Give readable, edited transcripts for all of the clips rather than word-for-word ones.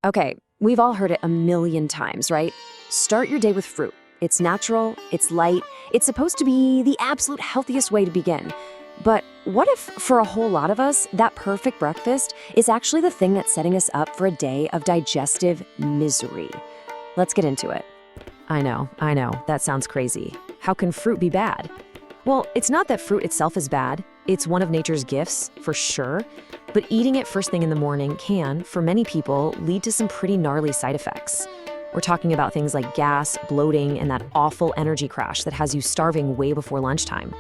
Okay, we've all heard it a million times, right? Start your day with fruit. It's natural, it's light, it's supposed to be the absolute healthiest way to begin. But what if, for a whole lot of us, that perfect breakfast is actually the thing that's setting us up for a day of digestive misery? Let's get into it. I know, that sounds crazy. How can fruit be bad? Well, it's not that fruit itself is bad. It's one of nature's gifts, for sure. But eating it first thing in the morning can, for many people, lead to some pretty gnarly side effects. We're talking about things like gas, bloating, and that awful energy crash that has you starving way before lunchtime.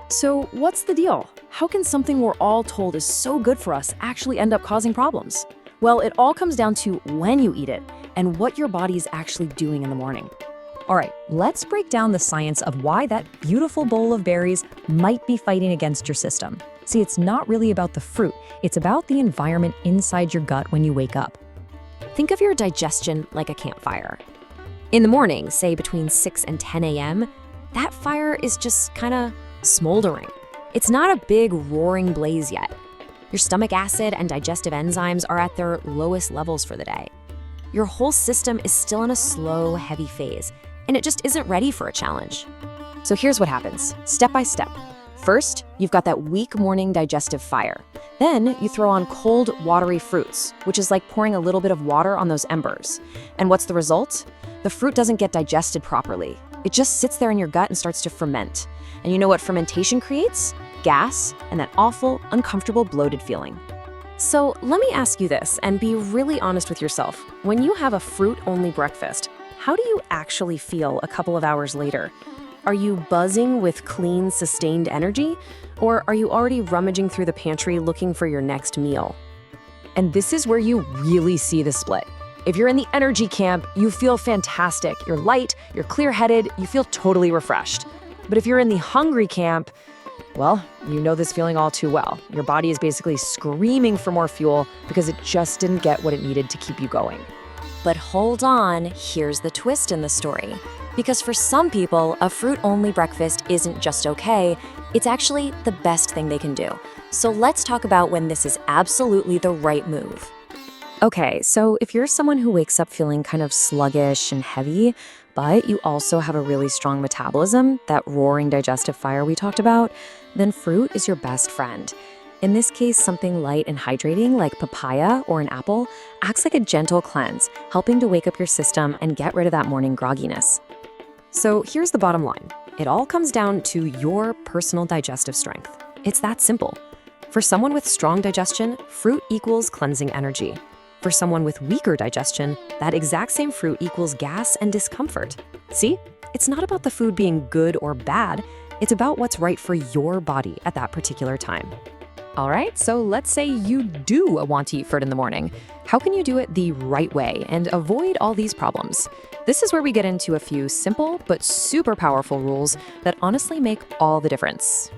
So what's the deal? How can something we're all told is so good for us actually end up causing problems? Well, it all comes down to when you eat it and what your body is actually doing in the morning. All right, let's break down the science of why that beautiful bowl of berries might be fighting against your system. See, it's not really about the fruit, it's about the environment inside your gut when you wake up. Think of your digestion like a campfire. In the morning, say between 6 and 10 a.m., that fire is just kind of smoldering. It's not a big roaring blaze yet. Your stomach acid and digestive enzymes are at their lowest levels for the day. Your whole system is still in a slow, heavy phase, and it just isn't ready for a challenge. So here's what happens, step by step. First, you've got that weak morning digestive fire. Then you throw on cold, watery fruits, which is like pouring a little bit of water on those embers. And what's the result? The fruit doesn't get digested properly. It just sits there in your gut and starts to ferment. And you know what fermentation creates? Gas and that awful, uncomfortable, bloated feeling. So let me ask you this, and be really honest with yourself. When you have a fruit-only breakfast, how do you actually feel a couple of hours later? Are you buzzing with clean, sustained energy? Or are you already rummaging through the pantry looking for your next meal? And this is where you really see the split. If you're in the energy camp, you feel fantastic. You're light, you're clear-headed, you feel totally refreshed. But if you're in the hungry camp, well, you know this feeling all too well. Your body is basically screaming for more fuel because it just didn't get what it needed to keep you going. But hold on, here's the twist in the story. Because for some people, a fruit-only breakfast isn't just okay, it's actually the best thing they can do. So let's talk about when this is absolutely the right move. Okay, so if you're someone who wakes up feeling kind of sluggish and heavy, but you also have a really strong metabolism, that roaring digestive fire we talked about, then fruit is your best friend. In this case, something light and hydrating like papaya or an apple acts like a gentle cleanse, helping to wake up your system and get rid of that morning grogginess. So here's the bottom line. It all comes down to your personal digestive strength. It's that simple. For someone with strong digestion, fruit equals cleansing energy. For someone with weaker digestion, that exact same fruit equals gas and discomfort. See? It's not about the food being good or bad. It's about what's right for your body at that particular time. All right, so let's say you do want to eat fruit in the morning. How can you do it the right way and avoid all these problems? This is where we get into a few simple but super powerful rules that honestly make all the difference.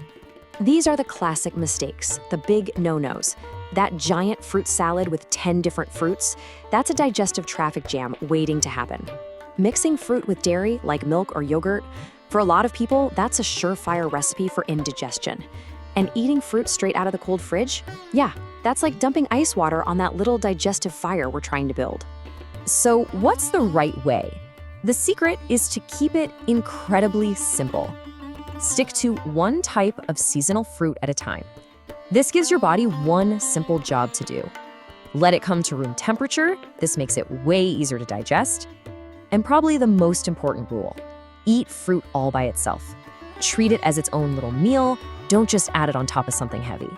These are the classic mistakes, the big no-nos. That giant fruit salad with 10 different fruits, that's a digestive traffic jam waiting to happen. Mixing fruit with dairy, like milk or yogurt, for a lot of people, that's a surefire recipe for indigestion. And eating fruit straight out of the cold fridge? Yeah, that's like dumping ice water on that little digestive fire we're trying to build. So what's the right way? The secret is to keep it incredibly simple. Stick to one type of seasonal fruit at a time. This gives your body one simple job to do. Let it come to room temperature. This makes it way easier to digest. And probably the most important rule, eat fruit all by itself. Treat it as its own little meal. Don't just add it on top of something heavy.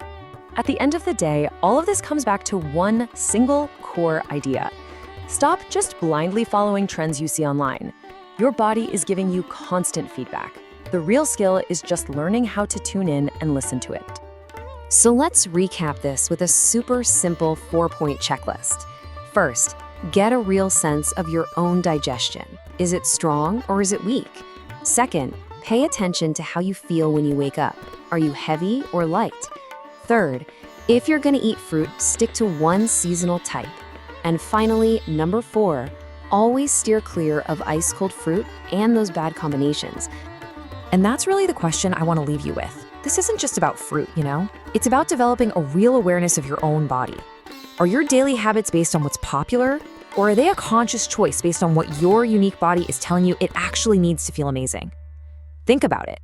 At the end of the day, all of this comes back to one single core idea. Stop just blindly following trends you see online. Your body is giving you constant feedback. The real skill is just learning how to tune in and listen to it. So let's recap this with a super simple 4-point checklist. First, get a real sense of your own digestion. Is it strong or is it weak? Second, pay attention to how you feel when you wake up. Are you heavy or light? Third, if you're going to eat fruit, stick to one seasonal type. And finally, number 4, always steer clear of ice-cold fruit and those bad combinations. And that's really the question I want to leave you with. this isn't just about fruit, you know? It's about developing a real awareness of your own body. Are your daily habits based on what's popular? Or are they a conscious choice based on what your unique body is telling you it actually needs to feel amazing? Think about it.